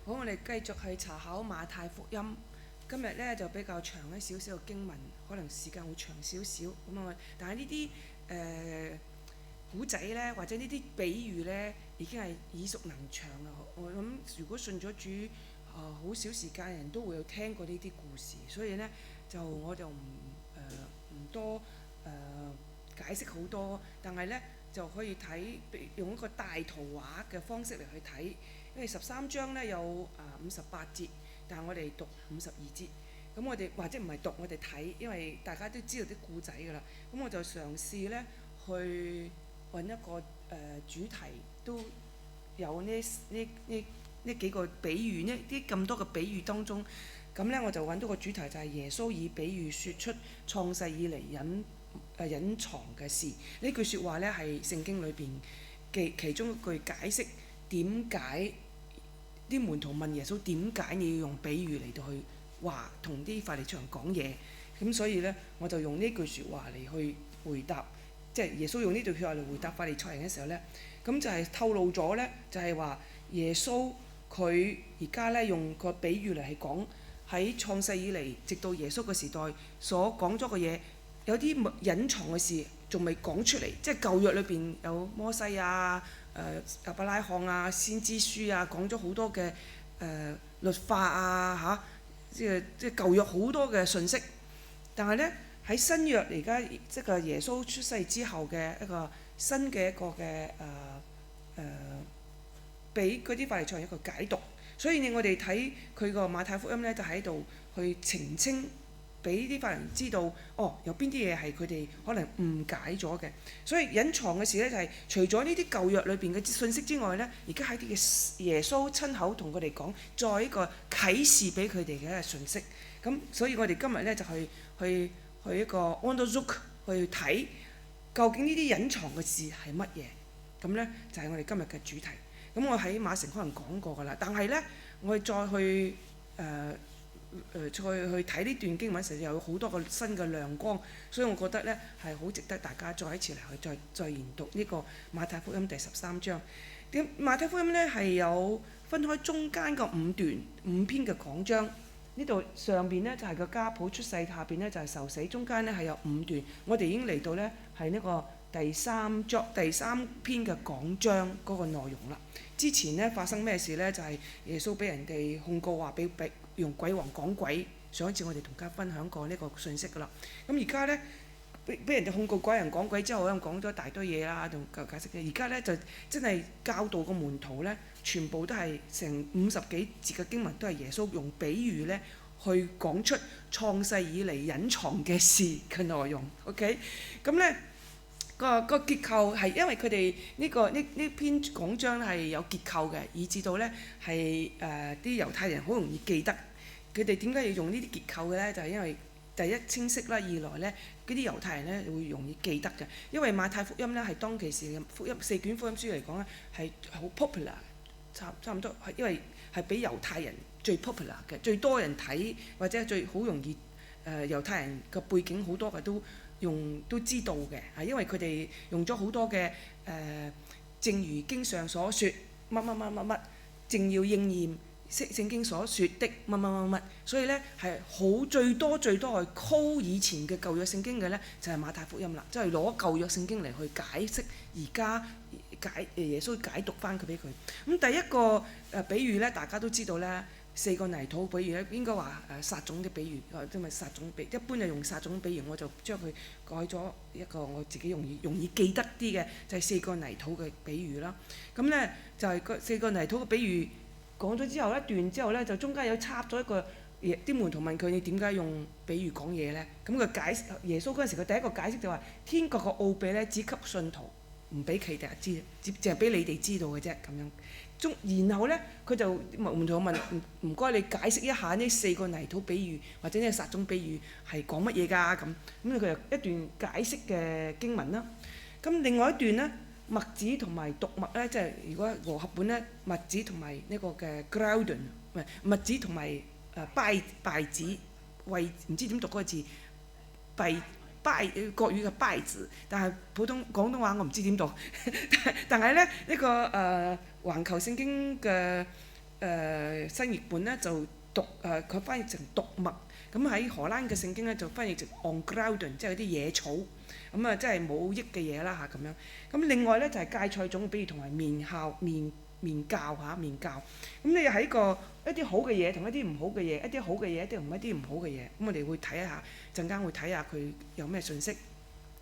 好，我哋繼續去查考馬太福音。今日咧就比較長一少少嘅經文，可能時間會長少少咁啊。但係呢啲古仔咧，或者呢啲比喻咧，已經係耳熟能詳啦。我諗如果信咗主，好少時間人都會有聽過呢啲故事，所以咧我就唔多解釋好多，但係咧就可以睇用一個大圖畫嘅方式嚟去睇，因為13章咧有58節，但係我哋讀52節。咁我哋或者唔係讀，我哋睇，因為大家都知道啲故仔㗎啦。咁我就嘗試咧去揾一個主題，都有呢幾個比喻，呢啲咁多個比喻當中，咁咧我就揾到個主題就係耶穌以比喻説出創世以嚟隱藏嘅事。呢句説話咧係聖經裏邊其中一句解釋點解啲門徒問耶穌點解你要用比喻嚟到去話同啲法利賽人講嘢。咁所以咧我就用呢句説話嚟去回答，即係耶穌用呢句説話嚟回答法利賽人嘅時候咧，咁就係透露咗咧，就係話耶穌佢而家咧用個比喻嚟係講喺創世以嚟直到耶穌嘅時代所講咗嘅嘢，有啲隱藏嘅事仲未講出嚟，即係舊約裏邊有摩西啊、亞伯拉罕啊、先知書啊，講咗好多嘅律法啊即係舊約好多嘅信息。但係咧喺新約而家即係耶穌出世之後嘅一個新嘅一個嘅俾嗰啲法利賽人一個解讀。所以我哋睇佢個馬太福音咧，就喺度去澄清，俾啲法利賽人知道，有邊啲嘢係佢哋可能誤解咗嘅。所以隱藏嘅事咧就係除咗呢啲舊約裏邊嘅信息之外咧，而家喺耶穌親口同佢哋講，再一個啟示俾佢哋嘅一個信息。咁所以我哋今日咧就去一個 on the look 去睇究竟呢啲隱藏嘅事係乜嘢。咁咧就係我哋今日嘅主題。咁我喺馬城可能講過㗎啦，但係咧我哋再去睇呢段經文時，有好多個新嘅亮光，所以我覺得咧係好值得大家再一次嚟去再研讀呢個馬太福音第13章。點馬太福音咧係有分開中間個5篇嘅講章。呢度上邊咧就係個家譜出世，下邊咧就係受死，中間咧係有5段。我哋已經嚟到咧係呢個第三篇嘅講章嗰個內容啦。之前咧發生咩事咧？就係耶穌俾人哋控告話俾用鬼王講鬼。上一次我哋同大家分享過呢個信息噶啦。咁而家咧俾人哋控告鬼人講鬼之後咧，講咗一大堆嘢啦，同解釋嘅。而家咧就真係教導個門徒咧，全部都係成50幾節嘅經文，都係耶穌用比喻咧去講出創世以嚟隱藏嘅事嘅內容。OK， 咁咧個結構係因為佢哋呢篇講章係有結構嘅，以至到咧係啲猶太人好容易記得。佢哋點解要用呢啲結構嘅咧？就係因為第一清晰啦，二來咧嗰啲猶太人咧會容易記得嘅。因為馬太福音咧係當其時嘅4卷福音書嚟講咧係好 popular， 差唔多係因為係俾猶太人最 popular 嘅，最多人睇或者最好容易猶太人嘅背景好多嘅都知道嘅，係因為佢哋用咗好多嘅正如經上所說乜，正要應驗聖經所說的乜，所以咧係好最多係 call 以前嘅舊約聖經嘅咧，就係馬太福音啦，即係攞舊約聖經嚟去解釋而家耶穌解讀翻佢俾佢。咁第一個比喻咧，大家都知道咧，4個泥土比喻咧，應該話撒種嘅比喻，因為撒種比一般就用撒種比喻，我就將佢改咗一個我自己容易記得啲嘅，就係4個泥土嘅比喻啦。咁咧就係個4個泥土嘅比喻。講咗之後一段之後咧，就中間有插咗一個啲門徒問佢：你點解用比喻講嘢咧？咁個解耶穌嗰陣時，佢第一個解釋就話：天國嘅奧秘咧，只給信徒，唔俾其他人知，淨係俾你哋知道嘅啫。咁樣然後咧，佢就門徒問：唔該，你解釋一下呢4個泥土比喻或者呢個撒種比喻係講乜嘢㗎？咁佢就一段解釋嘅經文啦。咁另外一段咧。麥子同埋毒麥咧，即係如果和合本咧，麥子同埋呢個嘅 ground， 唔係麥子同埋稗子，唔知點讀嗰個字，稗國語嘅稗字，但係廣東話我唔知點讀。但係咧呢個環球聖經嘅新譯本咧就佢翻譯成毒麥。咁喺荷蘭嘅聖經咧就翻譯成 onkruiden， 即係嗰啲野草，咁啊即係冇益嘅嘢啦嚇咁樣。咁另外咧就係芥菜種，比如同埋麵酵、麵酵嚇麵酵。咁你喺個一啲好嘅嘢同一啲唔好嘅嘢，一啲好嘅嘢一啲同一啲唔好嘅嘢，咁我哋會睇下陣間會睇下佢有咩信息。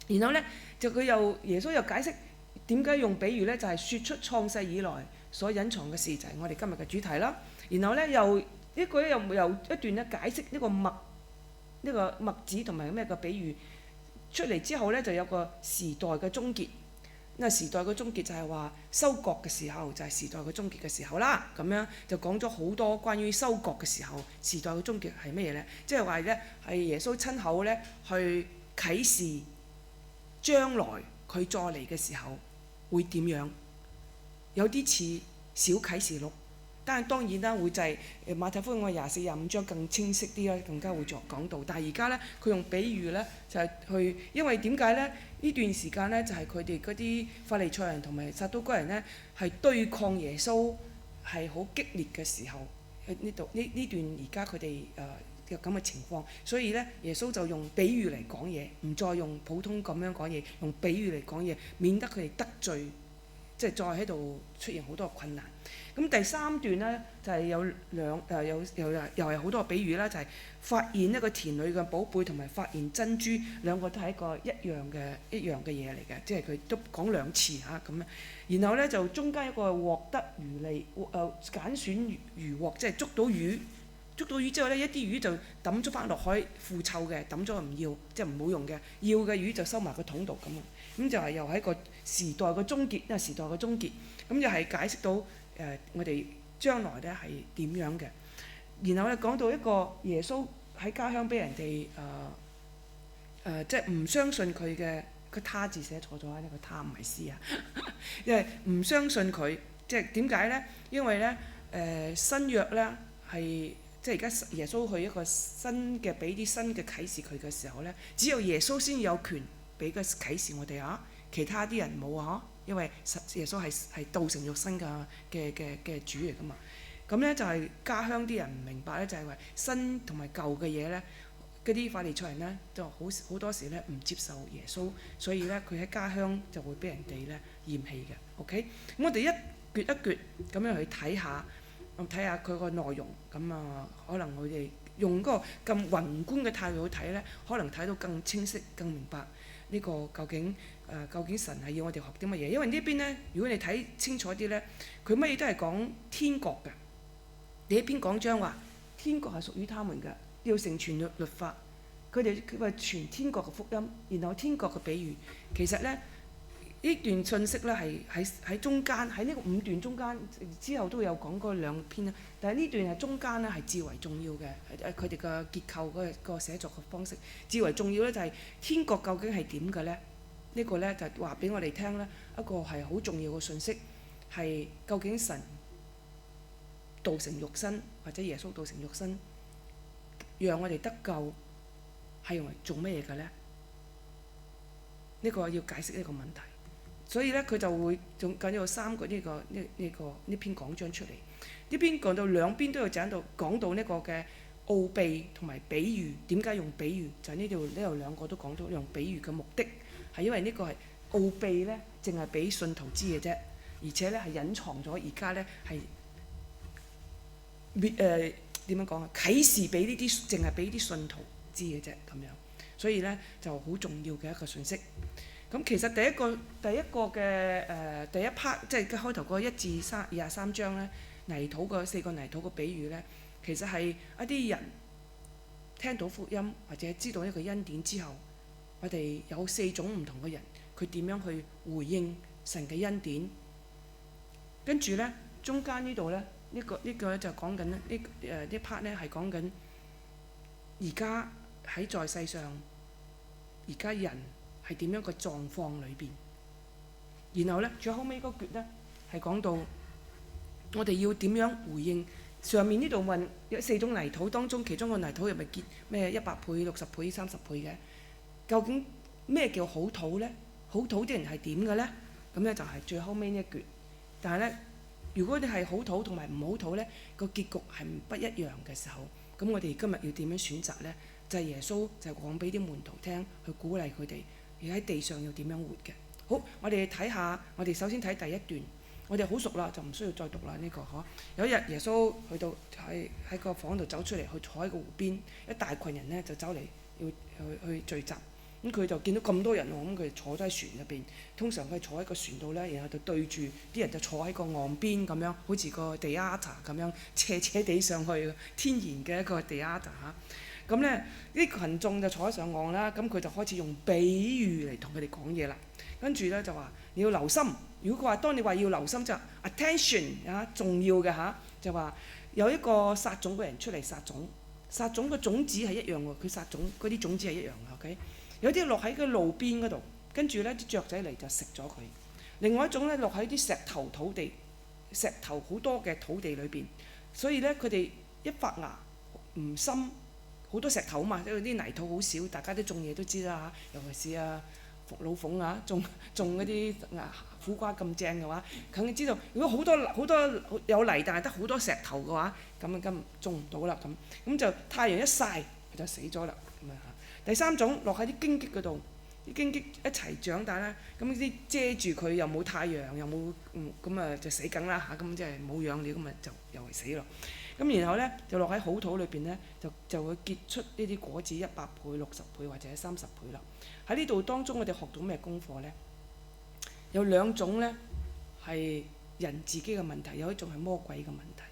然後咧就耶穌又解釋點解用比喻咧，就係説出創世以來所隱藏嘅事，就係我哋今日嘅主題啦。然後咧又一段咧解釋呢個麥子同埋咩嘅比喻出嚟之後咧，就有個時代嘅終結。咁時代嘅終結就係話收割嘅時候，就係時代嘅終結嘅時候啦。咁樣就講咗好多關於收割嘅時候，時代嘅終結係乜嘢咧？即係話咧係耶穌親口咧去啟示將來佢再嚟嘅時候會點樣？有啲似小啟示錄。但係當然啦，會就係馬太福音嘅24、25章更清晰啲啦，更加會作講到。但係而家咧，佢用比喻咧，就係去，因為點解咧？呢段時間咧，就係佢哋嗰啲法利賽人同埋撒都該人咧，係對抗耶穌係好激烈嘅時候。呢段而家佢哋嘅咁嘅情況，所以咧耶穌就用比喻嚟講嘢，唔再用普通咁樣講嘢，用比喻嚟講嘢，免得佢哋得罪，即係再喺度出現好多困難。咁第三段咧就係有又係好多個比喻啦，就係發現一個田裏嘅寶貝同埋發現珍珠，兩個都係一樣嘅嘢嚟嘅，即係佢都講兩次嚇咁樣。然後咧就中間一個獲得魚利揀選魚獲，即係捉到魚之後咧，一啲魚就抌咗翻落海腐臭嘅，抌咗唔要，即係唔好用嘅，要嘅魚就收埋個桶度咁啊。咁就係又係一個時代嘅終結，因為時代嘅終結，咁又係解釋到我哋將來咧係點樣嘅。然後咧講到一個耶穌喺家鄉俾人哋即係唔相信佢嘅個他字寫錯咗啊！呢個他唔係詩啊，因為唔相信佢，即係點解咧？因為咧新約咧係即係而家耶穌去一個俾啲新嘅啟示佢嘅時候咧，只有耶穌先有權俾個啟示我哋啊，其他啲人冇啊，因為耶穌係道成肉身嘅主嚟噶嘛。咁咧就係家鄉啲人唔明白咧，就係話新同埋舊嘅嘢咧，嗰啲法利賽人咧就好多時咧唔接受耶穌，所以咧佢喺家鄉就會俾人哋咧厭棄嘅。OK，咁我哋一橛一橛咁樣去睇下佢個內容，咁啊可能我哋用嗰個咁宏觀嘅態度去睇咧，可能睇到更清晰、更明白呢個究竟神係要我哋學啲乜嘢？因為呢邊咧，如果你睇清楚啲咧，佢乜嘢都係講天國嘅。第一篇講章話天國係屬於他們嘅，要成全律法。佢話傳天國嘅福音，然後天國嘅比喻。其實咧呢段信息咧係喺中間，喺呢個5段中間之後都有講過2篇啦。但係呢段係中間咧係至為重要嘅，佢哋嘅結構個寫作嘅方式至為重要咧，就係天國究竟係點嘅咧？呢個咧就話俾我哋聽咧，一個係好重要嘅信息，係究竟神道成肉身，或者耶穌道成肉身，讓我哋得救係用嚟做乜嘢嘅咧？呢個要解釋呢個問題，所以咧佢就會仲緊有3個呢篇講章出嚟。呢邊講到兩邊都有講到呢個嘅奧秘同埋比喻，點解用比喻？就係呢度2個都講到用比喻嘅目的，係因為呢個係奧秘咧，淨係俾信徒知嘅啫，而且咧係隱藏咗，而家咧係點樣講啊？啟示俾呢啲淨係俾啲信徒知嘅啫，咁樣，所以咧就好重要嘅一個信息。咁其實第一個嘅第一 part 即係開頭嗰1至23章咧，泥土個4個泥土個比喻咧，其實係一啲人聽到福音或者知道一個恩典之後，我哋有4種唔同嘅人，佢點樣去回應神嘅恩典？跟住咧中間呢度咧。呢個就講緊咧，呢 part 咧係講緊而家在世上，而家人係點樣個狀況裏邊。然後咧，最後尾嗰橛咧係講到我哋要點樣回應上面呢度問4種泥土當中，其中個泥土又咪結咩100倍、60倍、30倍嘅？究竟咩叫好土咧？好土啲人係點嘅咧？咁咧就係最後尾呢一橛。但係咧如果你係好討同埋唔好討呢，個結局係不一樣嘅時候，咁我哋今日要點樣選擇呢？就係耶穌就係講俾啲門徒聽，去鼓勵佢哋而喺地上要點樣活嘅。好，我哋睇下，我哋首先睇第一段，我哋好熟啦，就唔需要再讀啦呢個嗬。有一日耶穌去到喺個房度走出嚟，去坐喺個湖邊，一大群人呢就走嚟要去聚集。咁佢就見到咁多人喎，咁佢坐咗喺船入邊。通常佢坐喺個船度呢，然後就對住啲人就坐喺個岸邊咁樣，好似個 theatre 咁樣斜斜地上去，天然嘅一個 theatre 嚇。咁呢啲群眾就坐喺上岸啦，咁佢就開始用比喻嚟同佢哋講嘢啦。跟住呢就話你要留心，如果佢話當你話要留心就 attention 啊，重要嘅嚇，就話有一個撒種嘅人出嚟撒種，撒種嘅種子係一樣喎，佢撒種嗰啲種子係一樣嘅 ，OK。有啲落喺個路邊嗰度，跟住呢啲雀仔嚟就食咗佢。另外一種呢，落喺啲石頭土地，石頭好多嘅土地裏邊，所以呢，佢哋一發芽唔深，好多石頭嘛，因為啲泥土好少，大家都種嘢都知啦嚇，尤其是老鳳啊，種嗰啲苦瓜咁正嘅話，肯定知道。如果好多有泥，但係得好多石頭嘅話，咁種唔到啦咁。咁就太陽一曬，佢就死咗啦咁啊嚇。第三種落喺啲荊棘嗰度，啲荊棘一齊長大啦，咁啲遮住佢又冇太陽又冇咁啊就死梗啦嚇，咁即係冇養料咁啊就又係死咯。咁然後呢，就落喺好土裏邊呢，就會結出呢啲果子100倍、60倍或者30倍啦。喺呢度當中我哋學到咩功課呢？有兩種呢係人自己嘅問題，有一種係魔鬼嘅問題。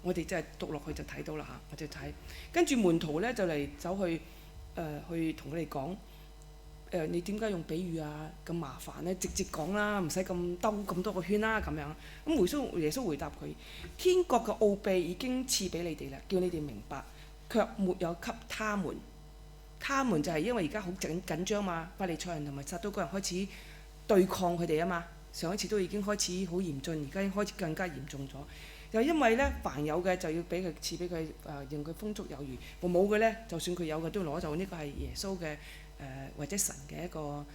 我哋真係讀落去就睇到啦嚇，我哋睇。跟住門徒呢，就嚟走去。去同佢哋講你點解用比喻啊？咁麻煩呢？直接講啦，唔使咁兜咁多個圈啦咁樣。咁耶穌回答佢：天國嘅奧秘已經賜俾你哋啦，叫你哋明白，卻沒有給他們。他們就係因為而家好緊張嘛，法利賽人同埋撒都該人開始對抗佢哋啊嘛。上一次都已經開始好嚴峻，而家已經開始更加嚴重咗。就因為呢，凡有嘅就要俾佢賜俾佢，讓佢豐足有餘；冇嘅呢，就算佢有嘅都攞走。呢個係耶穌嘅或者神嘅一個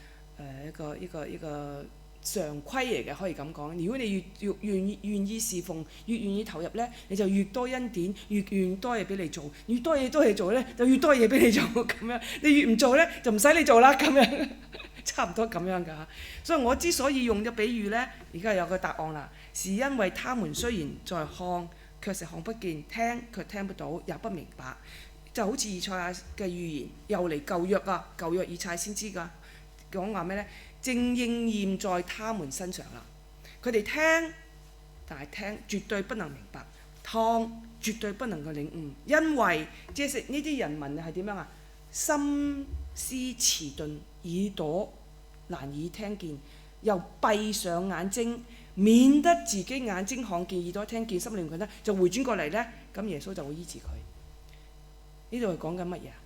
常規嚟嘅，可以咁講。如果你越願意侍奉，越願意投入呢，你就越多恩典，越多嘢俾你做，越多嘢做呢，就越多嘢俾你做咁樣。你越唔做呢，就唔使你做啦咁樣，差唔多咁樣㗎。所以我之所以用咗比喻呢，而家有個答案啦。是因為他們雖然在看，卻是看不見；聽卻聽不到，也不明白。就好似以賽亞嘅預言，又嚟舊約啊，舊約以賽先知㗎，講話咩呢？正應驗在他們身上啦。佢哋聽，但係聽絕對不能明白，聽絕對不能夠領悟，因為即係呢啲人民係點樣啊？心思遲鈍，耳朵難以聽見，又閉上眼睛，免得自己眼睛看見，耳朵聽見，心裏唔覺得，就回轉過嚟呢。咁耶穌就會醫治佢。呢度係講緊乜嘢啊？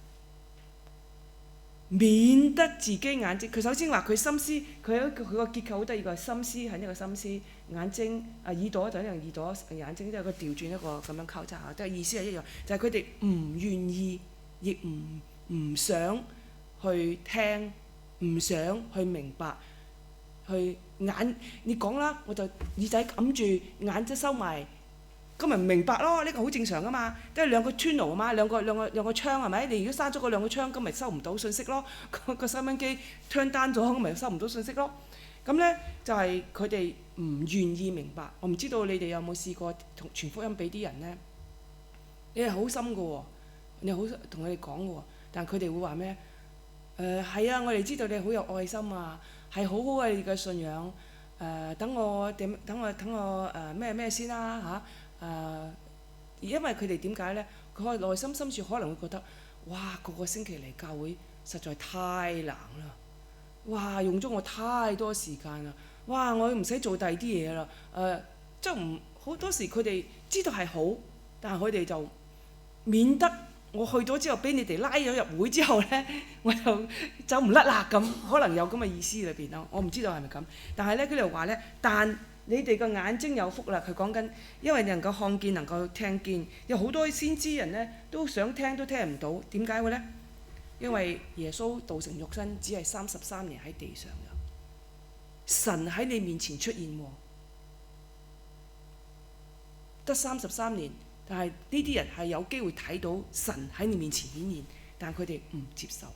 免得自己眼睛，佢首先話佢心思，佢個結構好得意，個心思係一個心思，眼睛耳朵就一樣耳朵，眼睛都有個調轉一個咁樣交叉下，都係意思係一樣，就係佢哋唔願意，亦唔想去聽，唔想去明白。去眼，你講啦，我就耳仔揞住，眼睛收埋，咁咪唔明白咯？呢個好正常噶嘛，都係兩個 channel 啊嘛，兩個窗係咪？你如果閂咗嗰兩個窗，咁咪收唔到信息咯。個收音機 turn down咗，咁咪收唔到信息咯。咁呢，就係佢哋唔願意明白。我唔知道你哋有冇試過同傳福音俾啲人呢？你係好心嘅喎，你好同佢哋講嘅喎，但係佢哋會話咩？係啊，我哋知道你好有愛心啊。係好好啊！你嘅信仰，等我咩先啦嚇，因為佢哋點解呢？佢可能內心深處可能會覺得，哇！個星期嚟教會實在太難啦，哇！用咗我太多時間啦，哇！我唔使做第二啲嘢啦，即係唔好多時佢哋知道係好，但係佢哋就免得。我去咗之後，俾你哋拉咗入會之後呢，我就走唔甩啦咁，可能有咁嘅意思裏邊咯。我唔知道係咪咁，但係呢，佢哋話呢，但你哋個眼睛有福啦。佢講緊，因為你能夠看見，能夠聽見，有好多先知人呢都想聽都聽唔到，點解嘅呢？因為耶穌道成肉身，只係33年喺地上嘅，神喺你面前出現喎。得33年，但係呢啲人係有機會睇到神喺你面前顯現，但佢哋唔接受。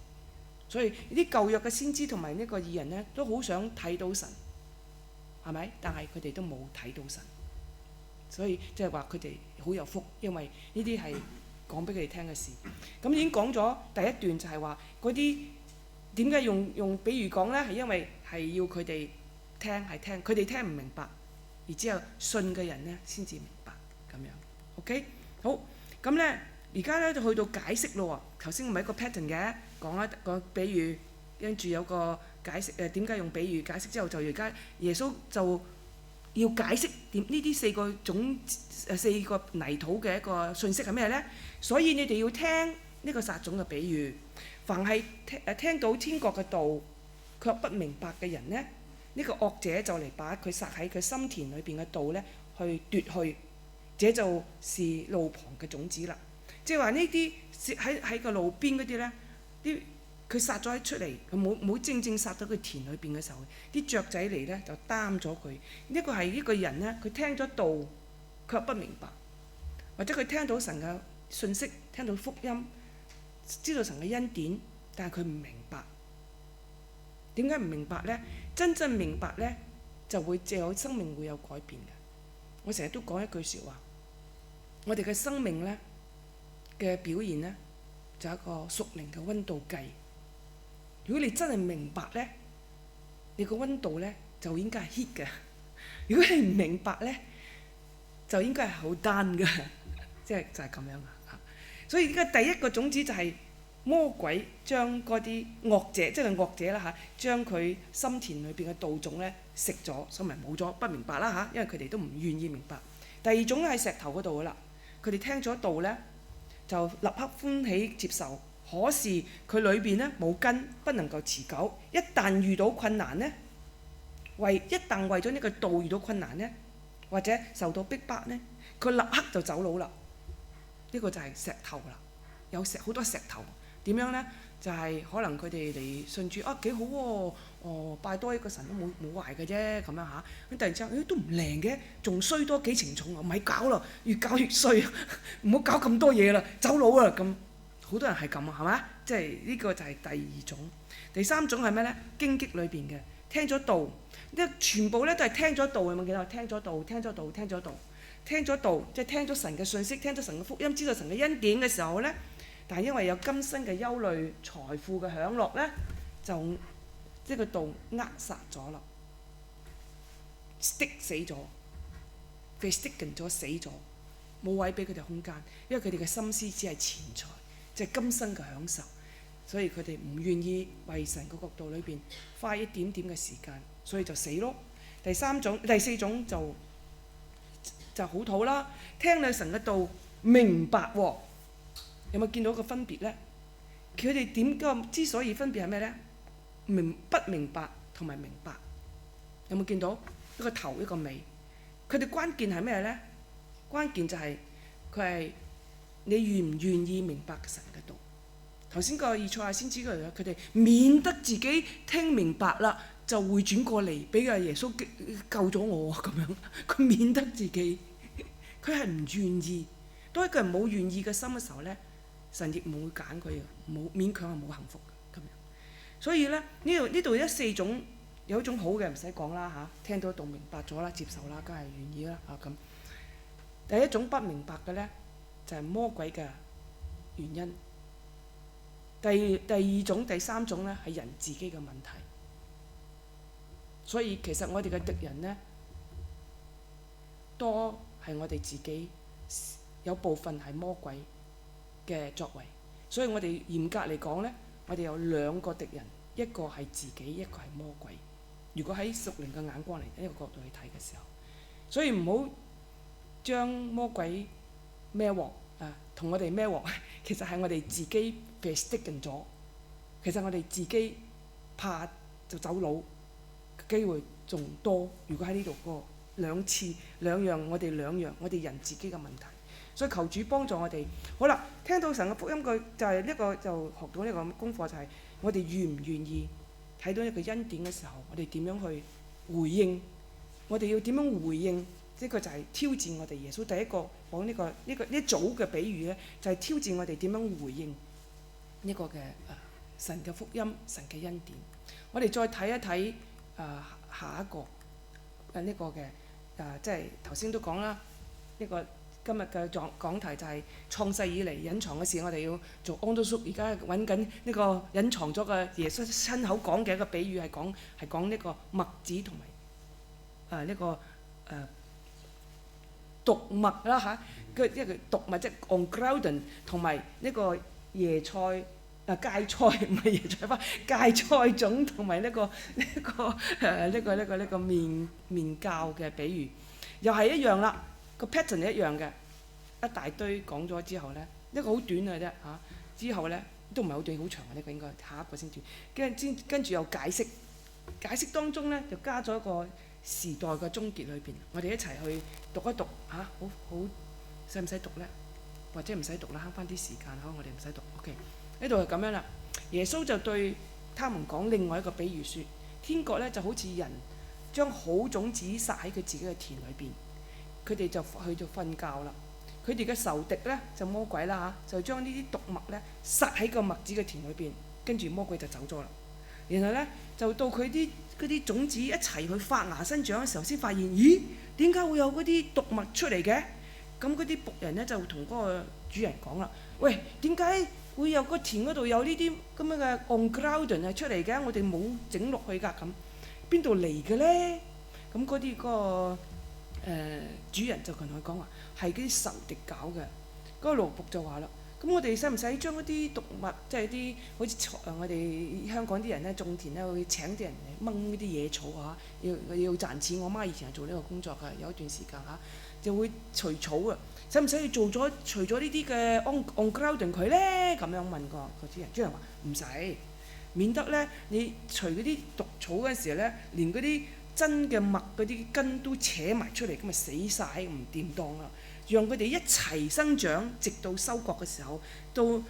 所以呢啲舊約嘅先知同埋呢個義人呢，都好想睇到神，係咪？但係佢哋都冇睇到神，所以即係話佢哋好有福，因為呢啲係講俾佢哋聽嘅事。咁已經講咗第一段就係話嗰啲點解用比喻講呢？係因為係要佢哋聽，佢哋聽唔明白，而之後信嘅人呢先至明白咁樣。OK， 好，咁呢而家呢就去到解釋咯喎。頭先唔係一個 pattern 嘅，講一個比喻，跟住有個解釋點解用比喻解釋之後，就而家耶穌就要解釋點呢啲四個泥土嘅一個信息係咩呢？所以你哋要聽呢個撒種嘅比喻。凡係聽到天國嘅道卻不明白嘅人呢，呢個惡者就嚟把佢撒喺佢心田裏邊嘅道呢去奪去，這就是路旁嘅種子啦。即係話呢啲喺個路邊嗰啲呢，佢撒咗出嚟，佢冇正正撒到佢田裏邊嘅時候，啲雀仔嚟呢就擔咗佢。呢個係呢個人呢，佢聽咗道卻不明白，或者佢聽到神嘅信息，聽到福音，知道神嘅恩典，但係佢唔明白。點解唔明白呢？真正明白呢，就會有生命會有改變嘅。我成日都講一句説話，我哋嘅生命呢嘅表現呢，就係一個屬靈嘅溫度計。如果你真係明白呢，你個溫度呢就應該係 heat 嘅；如果你唔明白呢，就應該係好 down 嘅，就係咁樣啊。所以而家第一個種子就係魔鬼將嗰啲惡者，即係惡者啦嚇，將佢心田裏邊嘅道種呢食咗，所以咪冇咗，不明白啦嚇，因為佢哋都唔願意明白。第二種喺石頭嗰度噶啦，佢哋聽咗道呢，就立刻歡喜接受。可是佢裏邊呢冇根，不能夠持久。一旦遇到困難呢，一旦為咗呢個道遇到困難呢，或者受到逼迫呢，佢立刻就走佬啦。呢個就係石頭啦，有好多石頭。點樣呢？就係可能佢哋嚟信主啊，幾好喎，拜多一個神都冇壞嘅啫，咁樣嚇。咁突然之間，都唔靈嘅，仲衰多幾程重啊！咪搞咯，越搞越衰，唔好搞咁多嘢啦，走佬啊咁。好多人係咁啊，係嘛？即係呢個就係第二種。第三種係咩呢？荊棘裏邊嘅聽咗道，全部呢都係聽咗道，有冇見到？聽咗道，聽咗道，聽咗道，聽咗道，即係聽咗神嘅信息，聽咗神嘅福音，知道神嘅恩典嘅時候呢，但係因為有今生嘅憂慮、財富嘅享樂呢，就即係個道扼殺咗啦 ，stick 死咗，被 stick 咗死咗，冇位俾佢哋空間，因為佢哋嘅心思只係錢財。即係今生嘅享受，所以佢哋唔願意為神個角度裏邊花一點點嘅時間，所以就死咯。第四種就好土啦，聽你神嘅道明白喎，有冇見到個分別呢？佢哋點解之所以分別係咩呢？不明白同埋明白，有冇見到一個頭一個尾？佢哋關鍵係咩呢？關鍵就係佢係你願唔願意明白神嘅道。頭先個以賽亞先知嗰度，佢哋免得自己聽明白啦，就會轉過嚟俾個耶穌救咗我咁樣。佢免得自己，佢係唔願意。當一個人冇願意嘅心嘅時候呢，神亦唔會揀佢嘅，冇勉強係冇幸福嘅咁樣。所以呢，呢度4種，有一種好嘅唔使講啦嚇，聽到道明白咗啦，接受啦，梗係願意啦嚇咁。第一種不明白嘅呢，就係魔鬼嘅原因。第二種、第三種呢，係人自己嘅問題。所以其實我哋嘅敵人呢，多係我哋自己，有部分係魔鬼嘅作為。所以我哋嚴格嚟講呢，我哋有2個敵人，一個係自己，一個係魔鬼。如果喺屬靈嘅眼光嚟呢個角度去睇嘅時候，所以唔好將魔鬼孭鑊啊，同我哋孭鑊，其實係我哋自己被 stick 咗。其實我哋自己怕就走佬，機會仲多。如果喺呢度過兩樣，我哋人自己嘅問題。所以求主幫助我哋。好啦，聽到神嘅福音句就係呢個，就學到呢個功課，就係我哋願唔願意睇到一個恩典嘅時候，我哋點樣去回應？我哋要點樣回應呢個就係挑戰我哋。耶穌第一個講呢組嘅比喻咧，就係挑戰我哋點樣回應呢個嘅神嘅福音、神嘅恩典。我哋再睇一睇下一個呢個嘅即係頭先都講啦，呢個今日嘅講題就係創世以嚟隱藏嘅事，我哋要做安多叔。而家揾緊呢個隱藏咗嘅耶穌親口講嘅一個比喻，係講呢個麥子同埋呢個毒麥啦嚇，一個毒麥即係 on ground 同埋呢個椰菜芥菜唔係椰菜花，芥菜種同埋呢個麵酵嘅比喻，又係一樣啦，個 pattern 一樣嘅，一大堆講咗之後咧，一個好短嘅啫嚇，之後咧都唔係好短，好長嘅呢個應該下一個先短，跟住又解釋當中咧就加咗一個時代嘅終結裏邊，我哋一齊去讀一讀嚇，好使唔使讀咧？或者唔使讀啦，慳翻啲時間呵，我哋唔使讀。OK， 呢度係咁樣啦。耶穌就對他們講另外一個比喻説：天國咧就好似人將好種子撒喺佢自己嘅田裏邊，佢哋就去咗瞓覺啦。佢哋嘅仇敵咧就魔鬼啦嚇，就將呢啲毒麥咧撒喺個麥子嘅田裏邊，跟住魔鬼就走咗啦。然後咧就到佢嗰啲種子一齊去發芽生長嘅時候，先發現咦，點解會有嗰啲毒麥出嚟嘅？咁嗰啲僕人咧就同嗰個主人講啦：喂，點解會有個田嗰度有呢啲咁樣嘅 on ground 係出嚟嘅？我哋冇整落去㗎，咁邊度嚟嘅咧？咁嗰啲主人就同佢講話係嗰啲仇敵搞嘅。嗰個奴僕就話啦：咁我哋使唔使將嗰啲毒麥，即係啲好似我哋香港啲人咧種田咧會請啲人嚟掹嗰啲野草嚇，要賺錢。我媽以前係做呢個工作㗎，有一段時間嚇。就會除草啊，使唔使去除咗呢啲嘅 on ground 佢咧？咁樣問個主人，主人話唔使，免得咧你除嗰啲毒草嗰陣時咧，連嗰啲真嘅麥嗰啲根都扯埋出嚟，咁咪死晒唔掂當啦。讓佢哋一齊生長，直到收割嘅時候，到了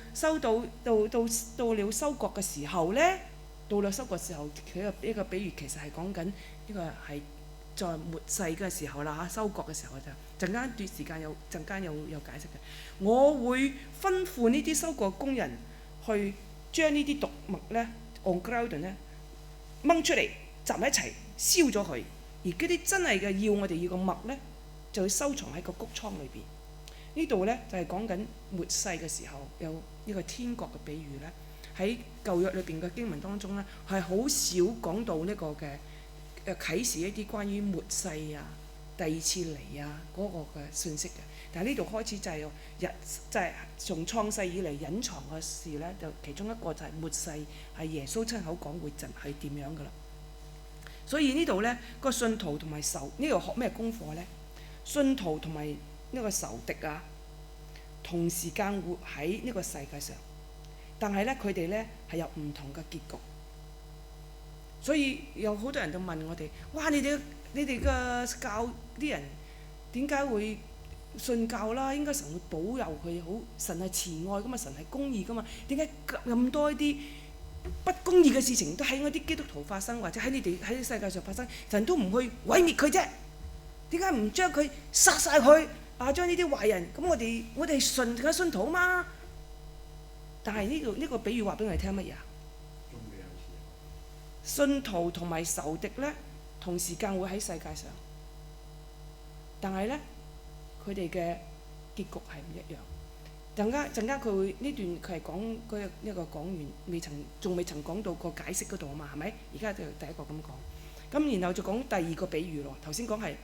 收割嘅時候咧，到了收割時候，佢呢個比喻其實係講緊呢個係在末世嘅時候啦嚇，收割嘅時候就陣間一段時間有解釋嘅。我會吩咐呢啲收割工人去將呢啲毒麥咧 on ground 咧掹出嚟，集埋一齊燒咗佢。而嗰啲真係嘅要我哋要個麥咧，就會收藏喺個谷倉裏邊。呢度咧就係講緊末世嘅時候有呢個天國嘅比喻咧。喺舊約裏邊嘅經文當中咧，係好少講到呢個嘅啟示一啲關於末世啊、第二次嚟啊嗰個嘅信息嘅。但係呢度開始就係從創世以嚟隱藏嘅事咧，就其中一個就係末世係耶穌親口講會係點樣㗎啦。所以呢度咧個信徒同埋仇呢度學咩功課咧？信徒同埋呢個仇敵啊，同時間活喺呢個世界上，但係咧佢哋咧係有唔同嘅結局。所以有好多人就問我哋：哇！你哋嘅教啲人點解會信教啦？應該神會保佑佢好，神係慈愛噶嘛，神係公義噶嘛？點解咁多啲不公義嘅事情都喺嗰啲基督徒發生，或者喺你哋喺世界上發生，神都唔去毀滅佢啫？點解唔將佢殺晒佢啊？將呢啲壞人咁，我哋信嘅信徒嘛？但係呢個比喻話俾我哋聽乜嘢啊？信徒同埋仇敵咧，同時間會喺世界上，但係咧佢哋嘅結局係唔一樣。陣間佢會呢段佢係講一個講完仲未曾講到個解釋嗰度啊嘛，係咪？而家就第一個咁講，咁然後就講第二個比喻咯。頭先講係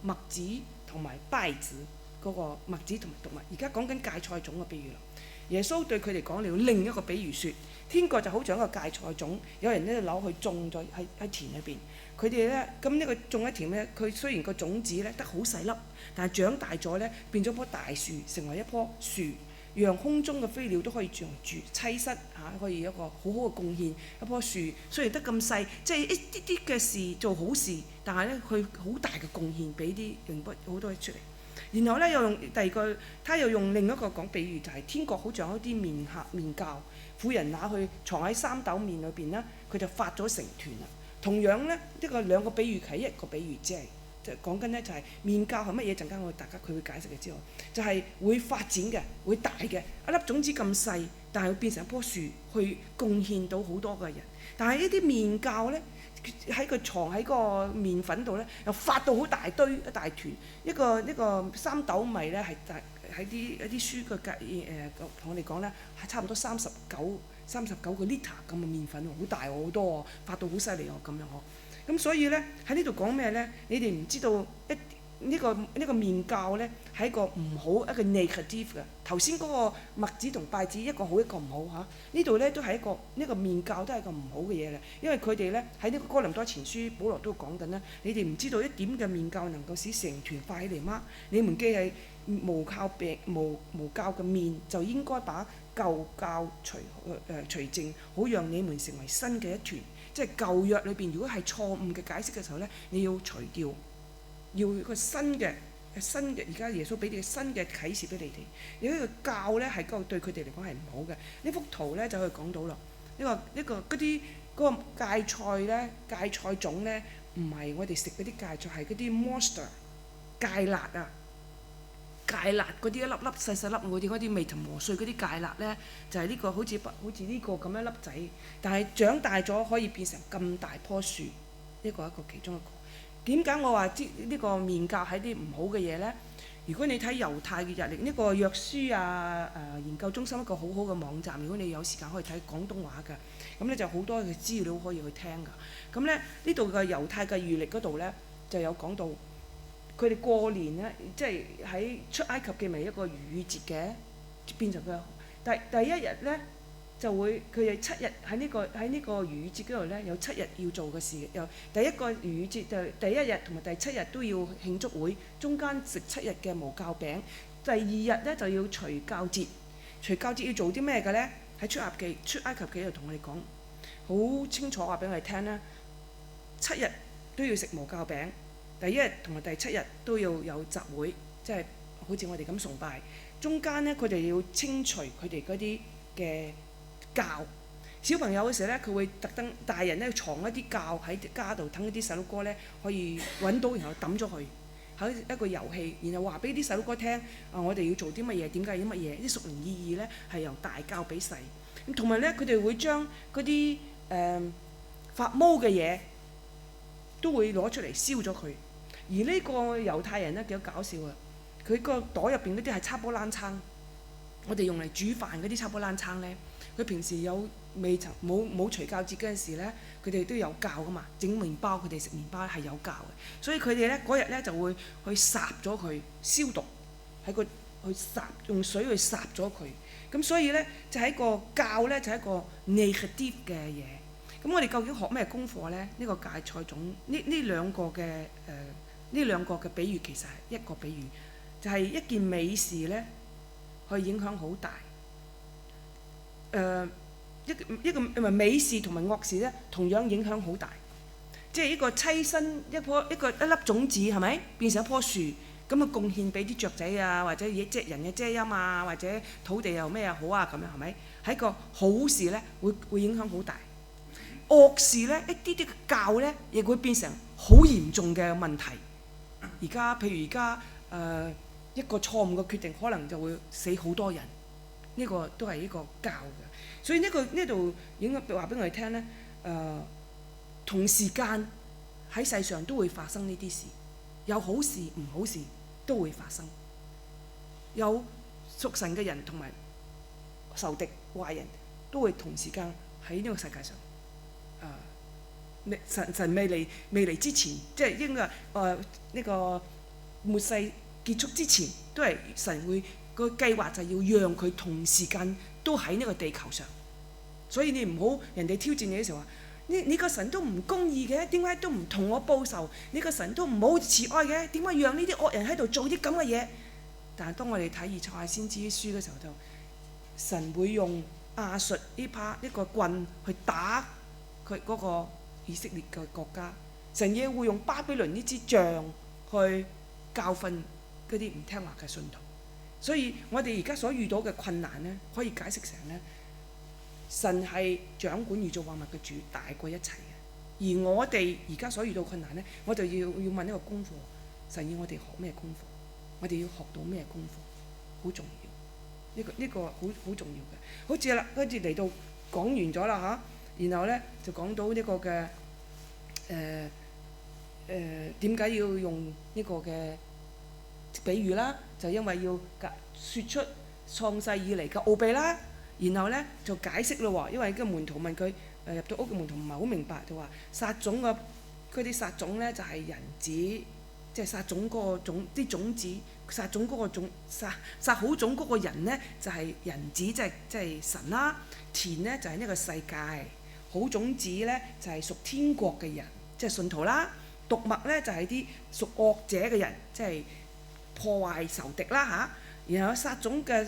麥子同埋稗子嗰個麥子同埋毒麥，而家講緊芥菜種嘅比喻啦。耶穌對佢哋講了另一個比喻，説：天國就好似一個芥菜種，有人咧攞去種咗喺田裏邊。佢哋咧咁呢個種喺田咧，佢雖然個種子咧得好細粒，但係長大咗咧變咗棵大樹，成為一棵樹，讓空中嘅飛鳥都可以住棲室嚇，可以一個好好嘅貢獻。一棵樹雖然得咁細，即係一啲啲嘅事做好事，但係咧佢好大嘅貢獻俾啲人好多嘢出嚟。然後咧又用第二個，他又用另一個講比喻，就係天國好似有一啲麵酵，婦人拿去藏喺三斗麵裏邊啦，佢就發咗成團啦。同樣咧，呢個兩個比喻係一個比喻，即係就講緊咧就係麵酵係乜嘢？陣間我大家佢會解釋嘅之後，就係會發展嘅，會大嘅一粒種子咁細，但係會變成一棵樹去貢獻到好多個人。但係呢啲麵酵咧喺佢藏喺個麵粉度咧，又發到好大堆一大團。一個三斗米咧係大喺一啲書嘅同我哋講咧係差唔多39個 liter 咁嘅麵粉，好大好多喎，發到好犀利喎咁樣呵。咁所以咧喺呢度講咩咧？你哋唔知道呢個麵酵咧係一個唔好一個 negative 嘅。頭先嗰個麥子同稗子一個好一個唔好嚇。呢度咧都係呢個麵酵都係一個唔好嘅嘢嚟，因為佢哋咧喺呢個哥林多前書，保羅都講緊咧，你哋唔知道一點嘅麵酵能夠使成團快起嚟嗎？你們既係無酵嘅麵，就應該把舊酵除淨，好讓你們成為新嘅一團。即係舊約裏邊，如果係錯誤嘅解釋嘅時候咧，你要除掉，要一個新嘅，而家耶穌俾你嘅新嘅啟示俾你哋。如果呢個酵咧係對佢哋嚟講係唔好嘅，呢幅圖咧就可以講到啦。嗰個芥菜咧，芥菜種咧，唔係我哋食嗰啲芥菜，係嗰啲 monster 芥辣啊！芥辣嗰啲一粒粒細細粒，我哋嗰啲未曾磨碎嗰啲芥辣咧，就係呢個好似呢個咁樣粒仔，但係長大咗可以變成咁大棵樹，一個其中一個。點解我話呢個麵酵係啲唔好嘅嘢咧？如果你睇猶太嘅日曆，呢個約書亞研究中心一個好好嘅網站，如果你有時間可以睇廣東話㗎，咁咧就好多嘅資料可以去聽㗎。咁咧呢度嘅猶太嘅預曆嗰度咧就有講到。佢哋過年咧，即係喺出埃及記咪一個逾越節嘅，變成佢第一日咧就會佢哋7日喺呢個逾越節嗰度咧有7日要做嘅事，又第一個逾越節就第1日同埋第7日都要慶祝會，中間食7日嘅無酵餅。第2日咧就要除酵節，除酵節要做啲咩嘅咧？喺出埃及記度同我哋講好清楚話俾我哋聽啦，7日都要食無酵餅。第1日同埋第7日都要有集會，即係好似我哋咁崇拜。中間咧，佢哋要清除佢哋嗰啲嘅酵。小朋友嘅時候咧，佢會特登大人咧藏一啲酵喺家度，等啲細佬哥咧可以揾到，然後抌咗佢，喺一個遊戲，然後話俾啲細佬哥聽，我哋要做啲乜嘢，點解要乜嘢？啲屬靈意義咧係由大酵俾細。咁同埋咧，佢哋會將嗰啲發毛嘅嘢都會攞出嚟燒咗佢。而呢個猶太人咧幾搞笑啊！佢個袋入邊嗰啲係叉波蘭撐，我哋用嚟煮飯嗰啲叉波蘭撐咧，佢平時冇除酵節嗰陣時咧，佢哋都有酵噶嘛，整麵包佢哋食麵包係有酵嘅，所以佢哋咧嗰日咧就會去烚咗佢，消毒用水去烚咗佢，咁所以咧就係一個酵咧就係一個 negative 嘅嘢。咁我哋究竟學咩功課咧？呢個芥菜種呢兩個嘅比喻其實係一個比喻，就係一件美事咧，可以影響好大。一個美事同埋惡事咧，同樣影響好大。即係一個棲身一粒種子係咪變成一棵樹，咁啊貢獻俾啲雀仔啊，或者人嘅遮陰啊，或者土地又咩好啊咁樣係咪？係一個好事咧，會影響好大。惡事咧，一啲嘅酵咧，亦會變成好嚴重嘅問題。譬如而家一個錯誤嘅決定，可能就會死好多人。呢個都係一個酵嘅，所以呢度應該話俾我哋聽咧，同時間喺世上都會發生呢啲事，有好事唔好事都會發生，有屬神嘅人同埋仇敵壞人都會同時間喺呢個世界上。神未嚟之前，即係應該呢個末世結束之前，都係神會個計劃就係要讓佢同時間都喺呢個地球上。所以你唔好人哋挑戰你嘅時候話，你個神都唔公義嘅，點解都唔同我報仇？你個神都唔好慈愛嘅，點解讓呢啲惡人喺度做啲咁嘅嘢？但係當我哋睇以賽亞先知書嘅時候，就神會用亞述呢個棍去打佢嗰個以色列嘅國家，神亦會用巴比倫呢支杖去教訓嗰啲唔聽話嘅信徒。所以我哋而家所遇到嘅困難咧，可以解釋成咧，神係掌管宇宙萬物嘅主，大過一切嘅。而我哋而家所遇到困難呢，我就要問一個功課，神要我哋學咩功課？我哋要學到咩功課？好重要，呢個好重要嘅。好似啦，跟住嚟到講完咗啦嚇，然後呢，就講到呢個嘅點解要用呢個嘅比喻啦？就因為要説出創世以嚟嘅奧秘啦。然後呢，就解釋咯喎，因為個門徒問佢入到屋嘅門徒唔係好明白，就話撒種嗰啲撒種呢，就係人子，即係撒種嗰個種啲種子，撒種嗰個種撒好種嗰個人呢，就係人子，即係神啦。田呢，就係呢個世界，好種子呢，就係屬天國嘅人，即係信徒啦。毒麥呢，就係啲屬惡者嘅人，即係破壞仇敵啦嚇。然後撒種嘅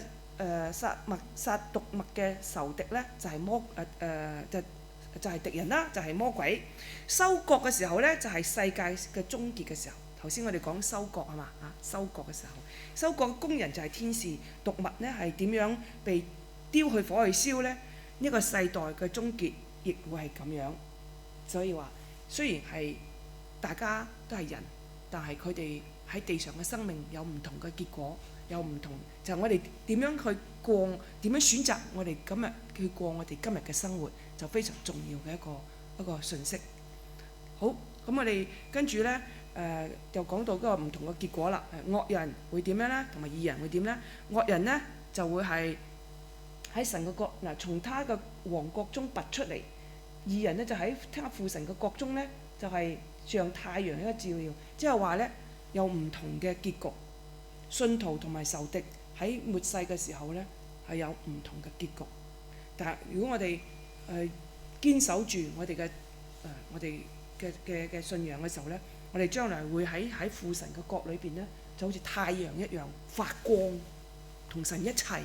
撒毒麥嘅仇敵呢，就係就係敵人啦，就係魔鬼。收割嘅時候呢，就係世界嘅終結嘅時候。頭先我哋講收割係嘛啊？收割嘅時候，收割工人就係天使，毒麥呢係點樣被丟去火去燒呢？呢個世代嘅終結亦會係咁樣。所以話雖然係大家都係人，但係佢哋喺地上嘅生命有唔同嘅結果，有唔同就係我哋點樣去過，點樣選擇我哋今日去過我哋今日嘅生活，就非常重要嘅一個信息。好，咁我哋跟住呢，就講到嗰個唔同嘅結果啦。惡人會點樣呢？同埋義人會點呢？惡人呢，就會係喺神嘅國嗱，從他嘅王國中拔出嚟；義人呢，就喺他父神嘅國中呢，就係像太陽一個照耀，即係話呢，有唔同嘅結局。信徒同埋仇敵喺末世嘅時候呢，係有唔同嘅結局。但係如果我哋堅守住我哋嘅信仰嘅時候呢，我哋將來會喺父神嘅國裏邊呢，就好似太陽一樣發光，同神一齊，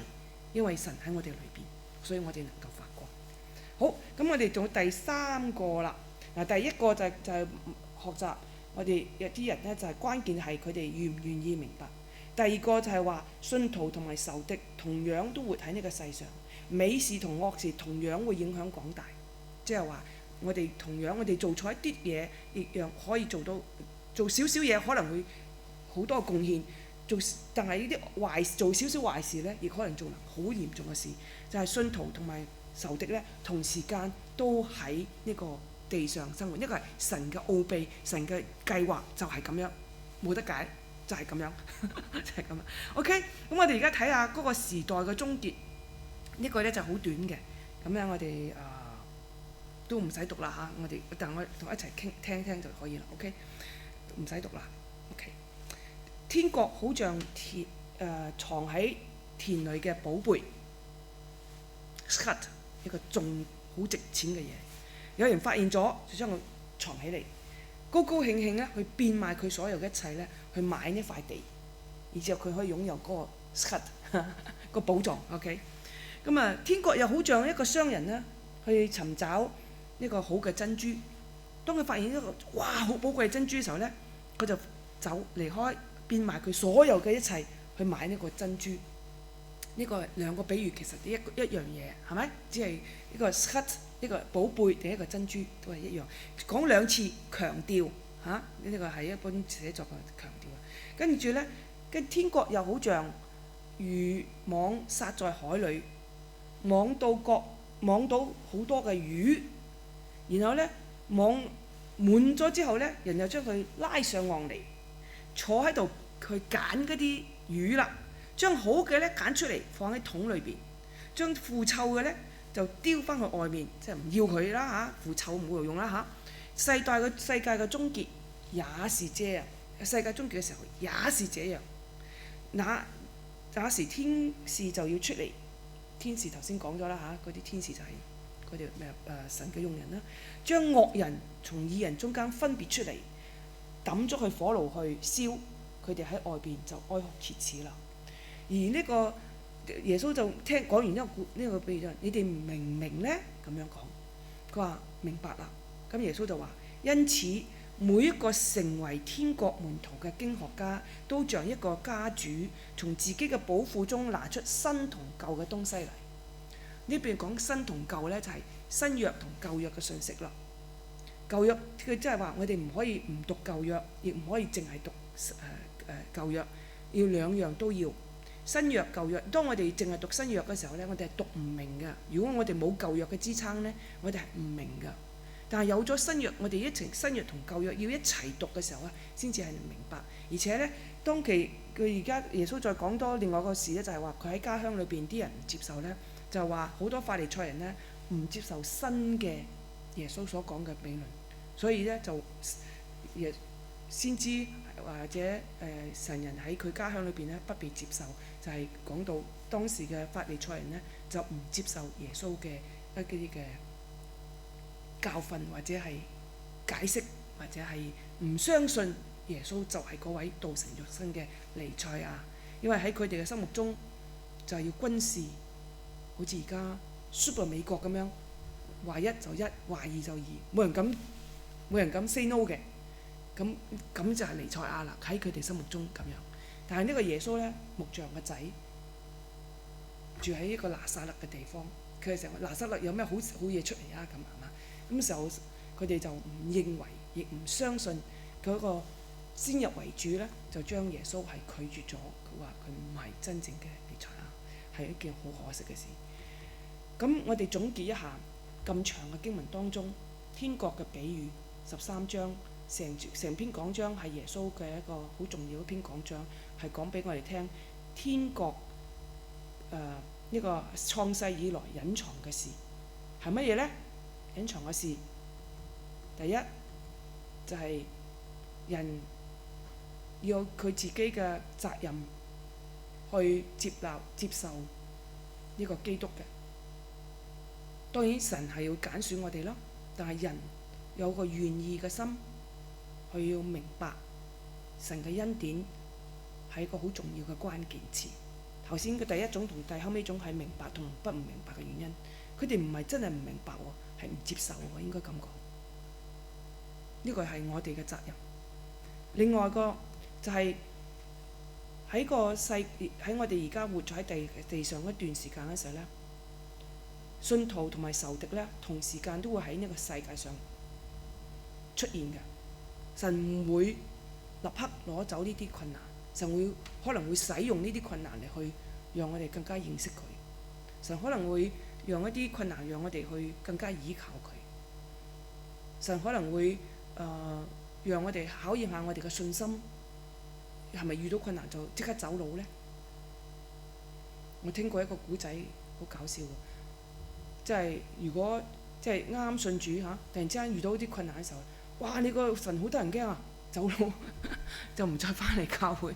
因為神喺我哋裏邊，所以我哋能夠發光。好，咁我哋仲有第三個啦。嗱，第一個就係學習我哋有啲人呢，就係關鍵係佢哋願唔願意明白。第二個就係話信徒同埋仇敵同樣都活喺呢個世上，美事同惡事同樣會影響廣大。即係話我哋同樣我哋做錯一啲嘢，亦讓可以做少少嘢，可能會好多貢獻。但係呢啲做少少壞事呢，亦可能做好嚴重嘅事。就係信徒同埋仇敵呢，同時間都喺呢個地上生活。呢個係神嘅奧秘，神嘅計劃就係咁樣，冇得解。就係咁樣，就係咁樣。OK，咁我哋而家睇下嗰個時代嘅終結，呢個呢就好短嘅。咁咧我哋都唔使讀啦嚇，但我同一齊聽就可以啦。OK，唔使讀啦。OK，天國好像藏喺田裏嘅寶貝 ，scut 一個重好值錢嘅嘢，有人發現咗就將佢藏起嚟。高高興興咧，去變賣佢所有嘅一切咧，去買呢塊地，然之後佢可以擁有嗰個 scut 個寶藏。OK，咁啊，天國又好像一個商人咧，去尋找呢個好嘅珍珠。當佢發現一個哇好寶貴嘅珍珠嘅時候咧，佢就離開，變賣佢所有嘅一切去買呢個珍珠。呢個兩個比喻其實一樣嘢，係咪？只係一個 scut。一個寶貝定一個珍珠都係一樣，講兩次強調嚇，呢個係一般寫作嘅強調。跟住呢，跟天國又好像魚網撒在海裏，網到好多嘅魚，然後呢，網滿咗之後呢，人又將佢拉上岸嚟，坐喺度去揀嗰啲魚啦，將好嘅呢揀出嚟放喺桶裏邊，將腐臭嘅呢，就丟翻去外面，即係唔要佢啦嚇，腐臭冇用啦嚇。世界嘅終結也是這樣，世界終結嘅時候也是這樣。那時天使就要出嚟，天使頭先講咗啦嚇，嗰啲天使就係嗰啲神嘅用人啦，將惡人從義人中間分別出嚟，抌咗去火爐去燒，佢哋喺外邊就哀哭切齒啦。而呢個耶穌就講完呢個比喻，你哋唔明呢？咁樣講，佢話明白啦。咁耶穌就話：因此每一個成為天國門徒嘅經學家，都像一個家主，從自己嘅寶庫中拿出新同舊嘅東西嚟。呢邊講新同舊呢，就係新約同舊約嘅信息啦。舊約佢即係話我哋唔可以唔讀舊約，亦唔可以淨係讀舊約，要兩樣都要。新約舊約，當我哋淨係讀新約嘅時候咧，我哋係讀唔明㗎。如果我哋冇舊約嘅支撐咧，我哋係唔明㗎。但係有咗新約，我哋一齊新約同舊約要一齊讀嘅時候啊，先至係明白。而且咧，當佢而家耶穌再講多另外一個事咧，就係話佢喺家鄉裏邊啲人唔接受咧，就係話好多法利賽人咧唔接受新嘅耶穌所講嘅理論，所以咧就先知或者神人喺佢家鄉裏邊咧不被接受，就係講到當時嘅法利賽人咧就唔接受耶穌嘅一啲嘅教訓或者係解釋，或者係唔相信耶穌就係嗰位道成肉身嘅彌賽亞，因為喺佢哋嘅心目中就係要軍事，好似而家 super 美國咁樣，話一就一，話二就二，冇人敢 say no 嘅，咁就係彌賽亞啦，喺佢哋心目中咁樣。但係呢個耶穌咧，木匠嘅仔，住喺一個拿撒勒嘅地方，佢哋成日拿撒勒有咩好嘢出嚟啊？咁係嘛？咁時候佢哋就唔認為，亦唔相信嗰個先入為主咧，就將耶穌係拒絕咗。佢話佢唔係真正嘅彌賽亞，係一件好可惜嘅事。咁我哋總結一下咁長嘅經文當中，天國嘅比喻13章，成篇講章係耶穌嘅一個好重要一篇講章，係講俾我哋聽天國呢個創世以來隱藏嘅事係乜嘢呢？隱藏嘅事，第一就係人要佢自己嘅責任去接受呢個基督嘅。當然神係要揀選我哋咯，但係人有個願意嘅心，佢要明白神嘅恩典係一個好重要嘅關鍵詞。頭先嘅第一種同第後尾種係明白同不唔明白嘅原因，佢哋唔係真係唔明白喎，係唔接受喎，應該咁講。呢個係我哋嘅責任。另外個就係喺我哋而家活在喺地上一段時間嘅時候咧，信徒同埋仇敵咧同時間都會喺呢個世界上出現嘅。神唔會立刻攞走呢啲困難，神可能會使用呢啲困難嚟去讓我哋更加認識佢。神可能會讓一啲困難讓我哋去更加依靠佢。神可能會讓我哋考驗下我哋嘅信心，係咪遇到困難就即刻走佬呢？我聽過一個古仔，好搞笑喎，即係如果即係啱啱信主嚇，突然之間遇到啲困難嘅時候，哇！你個神好得人驚啊，走佬就唔再翻嚟教會。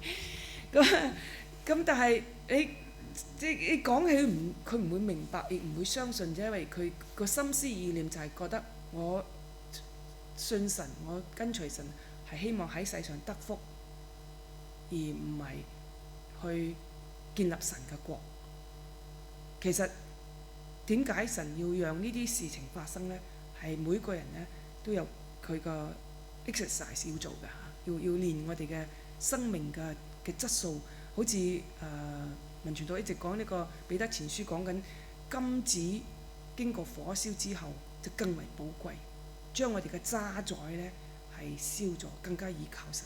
咁但係你講起佢唔會明白，亦唔會相信啫，因為佢個心思意念就係覺得我信神，我跟隨神係希望喺世上得福，而唔係去建立神嘅國。其實點解神要讓呢啲事情發生呢？係每個人呢都有佢個 exercise 要做㗎，要練我哋嘅生命嘅質素。好似文傳道一直講呢個彼得前書講緊金子經過火燒之後就更為寶貴，將我哋嘅渣滓呢係燒咗，更加依靠神。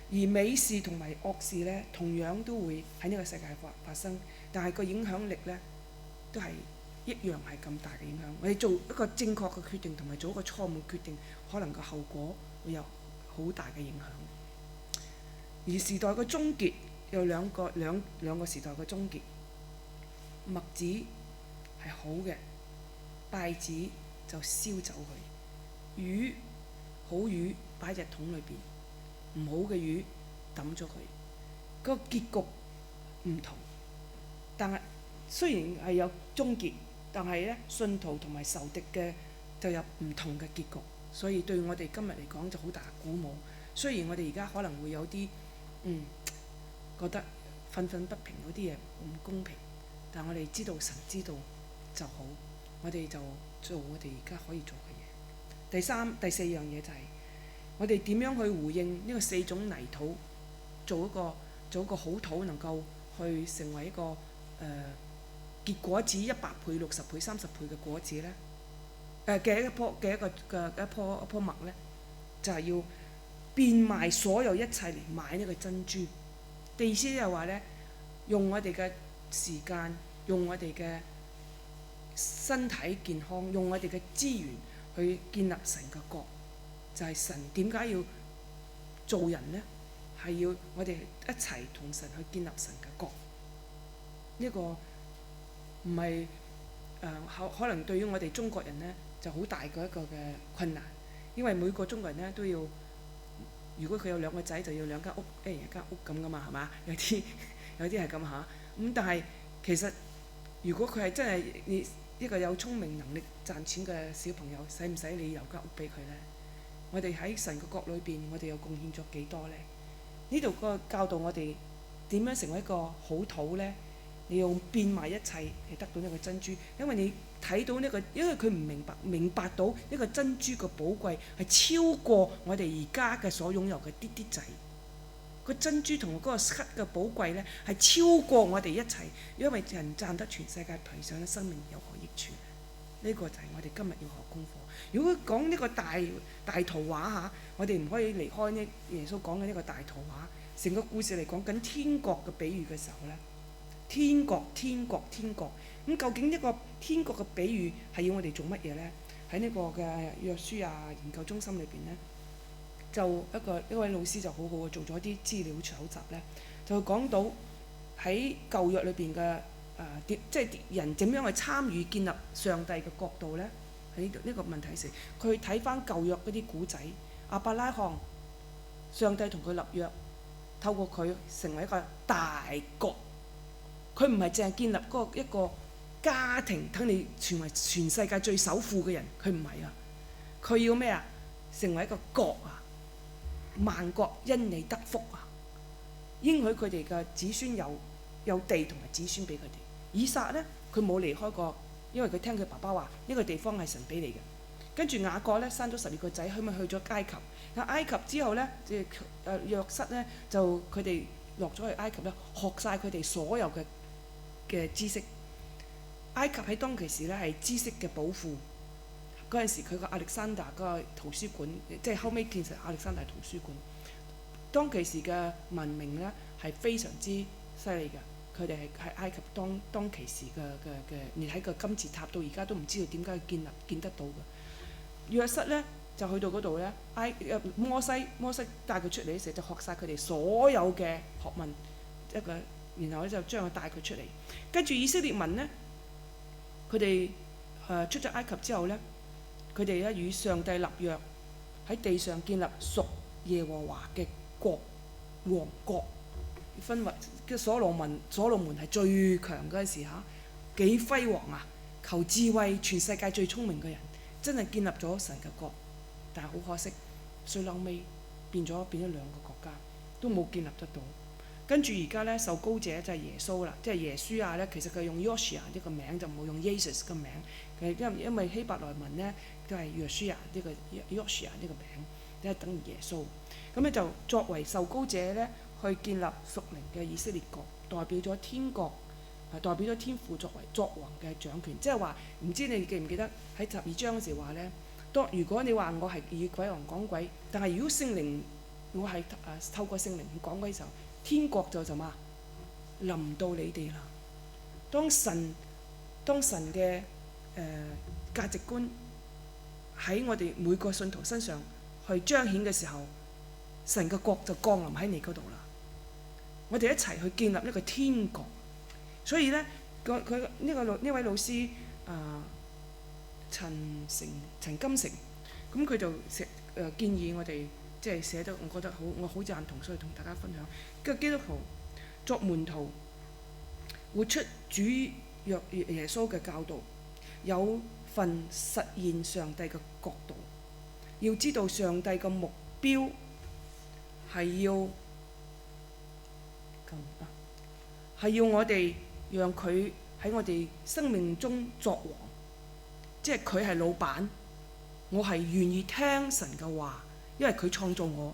而美事同埋惡事呢，同樣都會喺呢個世界發生，但係個影響力呢都係一樣係咁大嘅影響。我哋做一個正確嘅決定同埋做一個錯誤決定，可能個後果會有好大嘅影響。而時代嘅終結有兩個時代嘅終結，麥子係好嘅，稗子就燒走佢；好魚擺喺隻桶裏邊，唔好嘅魚抌咗佢。個結局唔同，但係雖然係有終結，但係咧信徒同埋仇敵嘅就有唔同嘅結局，所以對我哋今日嚟講就好大鼓舞。雖然我哋而家可能會有啲覺得憤憤不平，有啲嘢唔公平，但我哋知道神知道就好，我哋就做我哋而家可以做嘅嘢。第四樣嘢就係我哋點樣去回應呢個4種泥土，做一個好土，能夠去成為一個結果子100倍、60倍、30倍嘅果子呢？嘅一棵麥咧，就係要變賣所有一切嚟買呢個珍珠。嘅意思就係話咧，用我哋嘅時間，用我哋嘅身體健康，用我哋嘅資源去建立神嘅國。就係神點解要做人咧？係要我哋一齊同神去建立神嘅國。呢個唔係可能對於我哋中國人咧就好大嘅一個嘅困難，因為每個中國人咧都要，如果佢有2個仔就要2間屋，一人1間屋咁噶嘛，係嘛？有啲係咁嚇。咁但係其實如果佢係真係你一個有聰明能力賺錢嘅小朋友，使唔使你留間屋俾佢咧？我哋喺神嘅國裏邊，我哋又貢獻咗幾多咧？呢度個教導我哋點樣成為一個好土咧？你用變賣一切嚟得到呢個珍珠，因為你睇到呢個，因為佢唔明白到呢個珍珠嘅寶貴係超過我哋而家嘅所擁有嘅啲仔。個珍珠同嗰個漆嘅寶貴咧係超過我哋一切，因為人賺得全世界賠上嘅生命有何益處？呢個就係我哋今日要學功課。如果講呢個大圖畫嚇，我哋唔可以離開呢耶穌講嘅呢個大圖畫。成個故事嚟講緊天國嘅比喻嘅時候咧，天國咁究竟呢個天國嘅比喻係要我哋做乜嘢咧？喺呢個嘅約書亞研究中心裏邊咧，就一位老師就好好嘅做咗啲資料搜集咧，就講到喺舊約裏邊嘅即係人點樣去參與建立上帝嘅國度咧？喺呢個問題時，佢睇翻舊約嗰啲古仔，亞伯拉罕，上帝同佢立約，透過佢成為一個大國。佢唔係淨係建立一個家庭，等你成為全世界最首富嘅人，佢唔係啊！佢要咩啊？成為一個國啊！萬國因你得福啊！應許佢哋嘅子孫有地同埋子孫俾佢哋。以撒咧，佢冇離開過，因為佢聽佢爸爸話呢個地方係神俾你嘅。跟住雅各咧生咗12個仔，佢咪去咗埃及。埃及之後咧，約瑟咧就佢哋落咗去埃及咧，學晒佢哋所有嘅知識。埃及喺當其時咧係知識嘅寶庫。嗰陣時佢個亞歷山大嗰個圖書館，即係後尾建成亞歷山大圖書館。當其時嘅文明咧係非常之犀利嘅。佢哋係埃及當其時嘅，你睇個金字塔到而家都唔知道點解建得到嘅。約瑟咧就去到嗰度咧，摩西帶佢出嚟嘅時候就學晒佢哋所有嘅學問，然後咧就將佢帶佢出嚟。跟住以色列民咧，佢哋出咗埃及之後咧，佢哋咧與上帝立約，喺地上建立屬耶和華嘅王國。分為所羅門係最強嗰陣時嚇，幾輝煌啊！求智慧，全世界最聰明嘅人，真係建立咗神嘅國。但係好可惜，最後尾變咗2個國家，都冇建立得到。跟住而家咧受膏者就係耶穌啦，即係耶穌亞咧，其實佢用 Yoshua 呢個名就冇用 Jesus 個名。因為希伯來文咧都係約書亞呢個 Yoshua 呢個名，即係等於耶穌。咁咧就作為受膏者咧，去建立屬靈嘅以色列國，代表咗天國，代表咗天父作為作王嘅掌權。即係話，唔知你記唔記得喺12章嗰時話咧，如果你話我係以鬼王講鬼，但係如果聖靈我係透過聖靈去講鬼嘅時候，天國就嘛臨到你哋啦。當神嘅價值觀喺我哋每個信徒身上去彰顯嘅時候，神嘅國就降臨喺你嗰度啦。我哋一齊去建立一個天國。所以咧，佢呢位老師陳金城，咁佢就建議我哋，即係寫得我覺得好，我好贊同，所以同大家分享。嘅基督徒作門徒，活出主耶穌嘅教導，有份實現上帝嘅國度。要知道上帝嘅目標係要我哋讓佢喺我哋生命中作王，即係佢係老闆，我係願意聽神嘅話，因為佢創造我，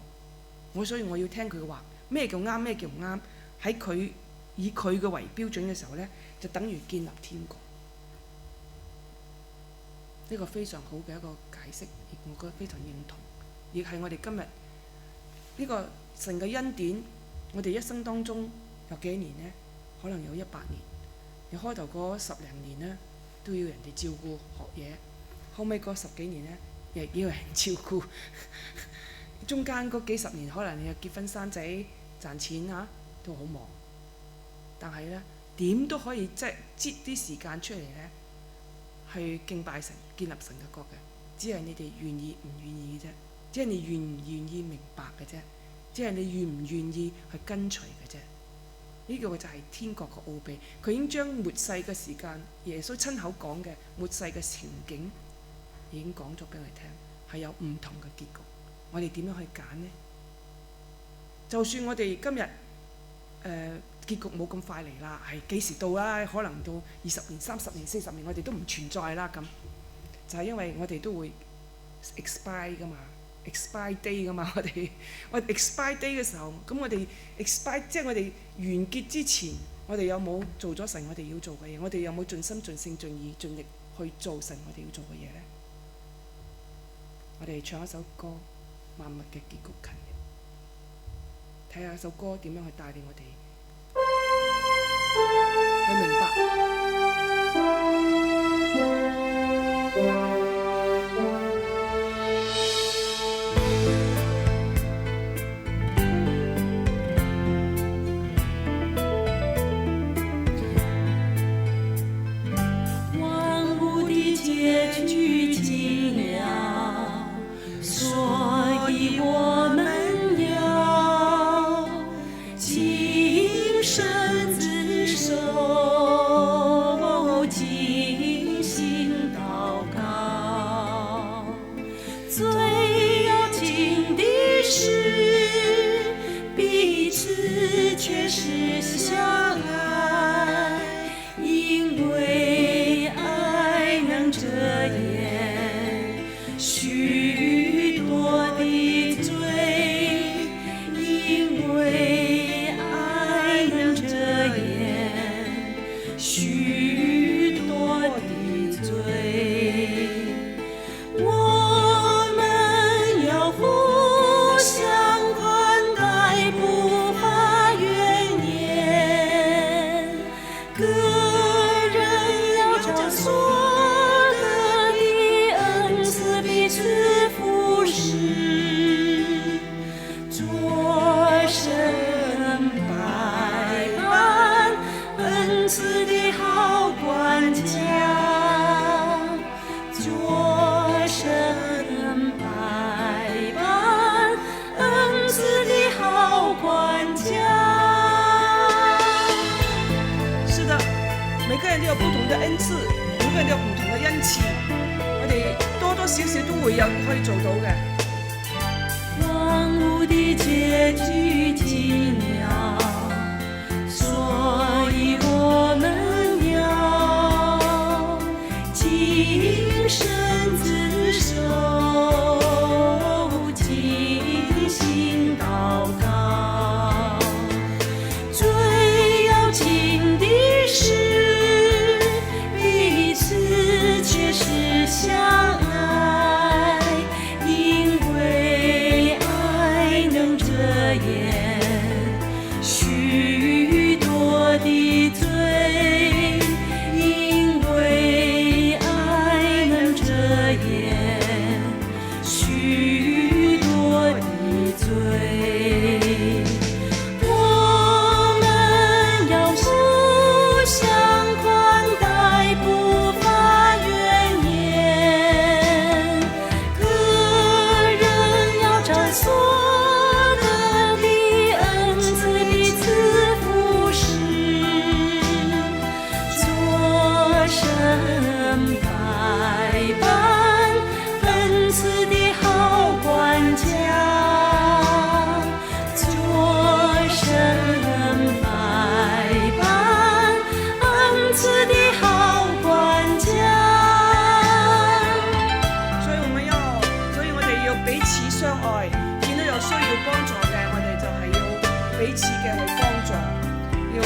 所以我要聽佢嘅話。咩叫啱，咩叫唔啱？喺佢以佢嘅為標準嘅時候咧，就等於建立天國。呢個非常好嘅一個解釋，亦我覺得非常認同，亦係我哋今日呢個神嘅恩典。我哋一生當中有幾年呢？可能有100年。你開頭嗰10零年呢，都要人哋照顧學嘢，後尾嗰10幾年呢，亦要人照顧。中間嗰幾十年，可能你又結婚生仔賺錢啊，都好忙。但係呢，點都可以即係擠啲時間出嚟呢，去敬拜神、建立神嘅國嘅。只係你哋願意唔願意嘅啫，只係你願唔願意明白嘅啫，只係你願唔願意去跟隨嘅啫。呢個就係天國嘅奧秘。佢已經將末世嘅時間，耶穌親口講嘅末世嘅情景，已經講咗俾我哋聽，係有唔同嘅結局。我哋點樣去揀呢？就算我哋今日結局冇咁快嚟啦，係幾時到啦？可能到20年、30年、40年，我哋都唔存在啦。咁就係因為我哋都會 expire 噶嘛。expire day 噶嘛，我哋 expire day 嘅時候，咁我哋 expire 即係我哋完結之前，我哋有冇做咗神我哋要做嘅嘢？我哋有冇盡心盡性盡意盡力去做神我哋要做嘅嘢呢？我哋唱一首歌《萬物嘅結局近》，睇下首歌點樣去帶領我哋去明白。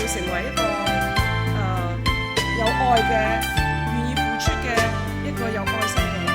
成為一個有愛嘅、願意付出嘅一個有愛心嘅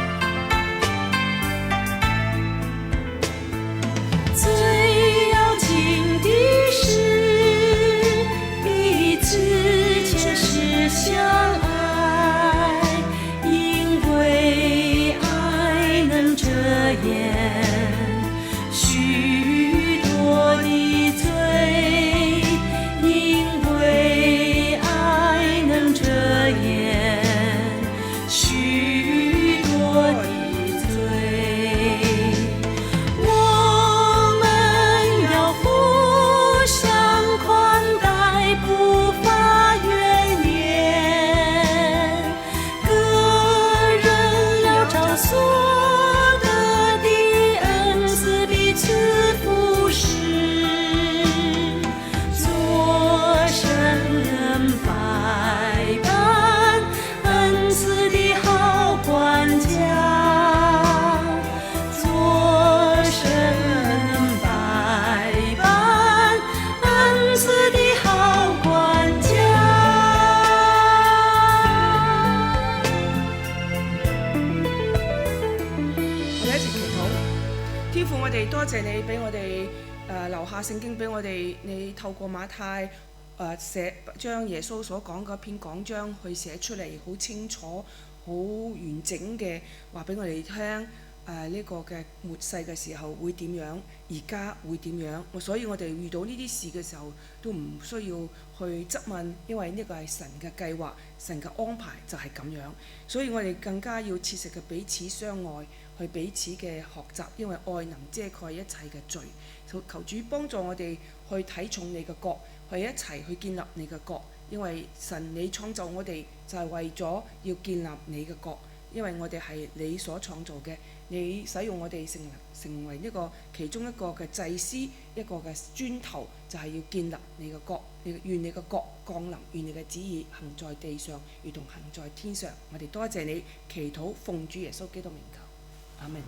多謝你俾我哋留下聖經俾我哋，你透過馬太將耶穌所講嗰篇講章去寫出嚟，好清楚、好完整嘅話俾我哋聽。呢個嘅末世嘅時候會點樣？而家會點樣？所以我哋遇到呢啲事嘅時候都唔需要去質問，因為呢個係神嘅計劃，神嘅安排就係咁樣。所以我哋更加要切實嘅彼此相愛，去彼此嘅學習，因為愛能遮蓋一切嘅罪。求主幫助我哋去睇重你嘅國，去一齊去建立你嘅國。因為神你創造我哋就係為咗要建立你嘅國，因為我哋係你所創造嘅。你使用我哋成為一個其中一個嘅祭司，一個嘅磚頭，就係要建立你嘅國。願你嘅國降臨，願你嘅旨意行在地上，如同行在天上。我哋多謝你，祈禱奉主耶穌基督名求，阿門。